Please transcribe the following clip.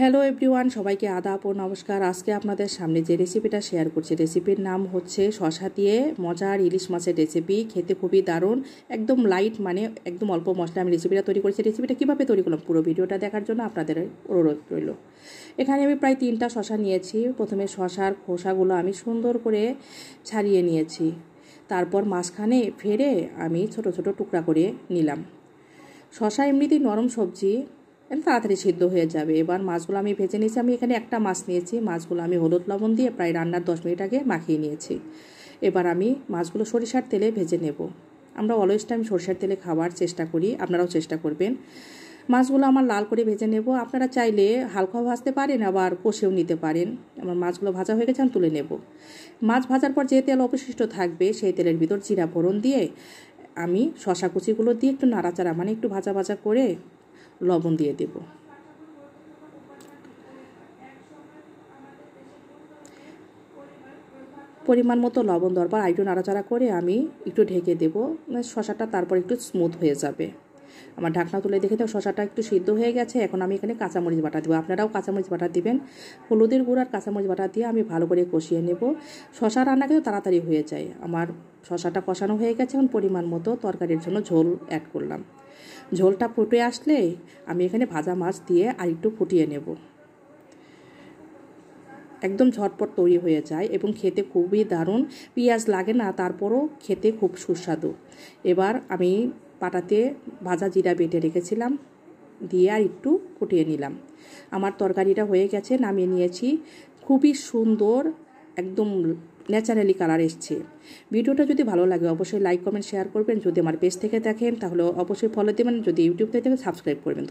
Hello everyone, সবাইকে আদাব ও নমস্কার। আজকে আপনাদের সামনে যে রেসিপিটা শেয়ার করছি, রেসিপির নাম হচ্ছে শসা দিয়ে মজার ইলিশ মাছের রেসিপি। খেতে খুবই দারুণ, একদম লাইট, মানে একদম অল্প মশলা আমি রেসিপিটা তৈরি করেছি। রেসিপিটা কীভাবে তৈরি করলাম পুরো ভিডিওটা দেখার জন্য আপনাদের অনুরোধ রইল। এখানে আমি প্রায় 3টা শসা নিয়েছি। প্রথমে শসার খোসাগুলো আমি সুন্দর করে ছাড়িয়ে নিয়েছি, তারপর মাঝখানে ফেরে আমি ছোট ছোট টুকরা করে নিলাম। শসা এমনিতেই নরম সবজি, তাড়াতাড়ি সিদ্ধ হয়ে যাবে। এবার মাছগুলো আমি ভেজে নিয়েছি। আমি এখানে একটা মাছ নিয়েছি। মাছগুলো আমি হলুদ লবণ দিয়ে প্রায় রান্নার 10 মিনিট আগে মাখিয়ে নিয়েছি। এবার আমি মাছগুলো সরিষার তেলে ভেজে নেব। আমরা অলওয়েজ টাইম সরিষার তেলে খাওয়ার চেষ্টা করি, আপনারাও চেষ্টা করবেন। মাছগুলো আমার লাল করে ভেজে নেব। আপনারা চাইলে হালকাও ভাজতে পারেন, আবার কষেও নিতে পারেন। আমার মাছগুলো ভাজা হয়ে গেছে, আমি তুলে নেব। মাছ ভাজার পর যে তেল অবশিষ্ট থাকবে সেই তেলের ভিতর জিরা ফোড়ন দিয়ে আমি শসা কুচিগুলো দিয়ে একটু নাড়াচাড়া, মানে একটু ভাজা ভাজা করে লবণ দিয়ে দেব। পরিমাণ মতো লবণ দেওয়ার পর একটু নাড়াচাড়া করে আমি একটু ঢেকে দেব। শসাটা তারপর একটু স্মুথ হয়ে যাবে। আমার ঢাকনা তুলে দেখে দাও, শসাটা একটু সিদ্ধ হয়ে গেছে। এখন আমি এখানে কাঁচামরিচ বাটা দেবো। আপনারাও কাঁচামরিচ বাটা দিবেন। হলুদের গুঁড়ো আর কাঁচামরিচ বাটা দিয়ে আমি ভালো করে কষিয়ে নেব। শসা রান্না কিন্তু তাড়াতাড়ি হয়ে যায়। আমার শসাটা কষানো হয়ে গেছে। এখন পরিমাণ মতো তরকারির জন্য ঝোল অ্যাড করলাম। ঝোলটা ফুটে আসলে আমি এখানে ভাজা মাছ দিয়ে আর একটু ফুটিয়ে নেব। একদম ঝটপট তৈরি হয়ে যায় এবং খেতে খুবই দারুণ। পেঁয়াজ লাগে না, তারপরও খেতে খুব সুস্বাদু। এবার আমি পাটাতে ভাজা জিরা বেটে রেখেছিলাম, দিয়ে আর একটু ফুটিয়ে নিলাম। আমার তরকারিটা হয়ে গেছে, নামিয়ে নিয়েছি। খুবই সুন্দর, একদম ন্যাচারালি কালার এসছে। ভিডিওটা যদি ভালো লাগে অবশ্যই লাইক কমেন্ট শেয়ার করবেন। যদি আমার পেজ থেকে দেখেন তাহলে অবশ্যই ফলো দেবেন। যদি ইউটিউব থেকে দেখেন সাবস্ক্রাইব করবেন।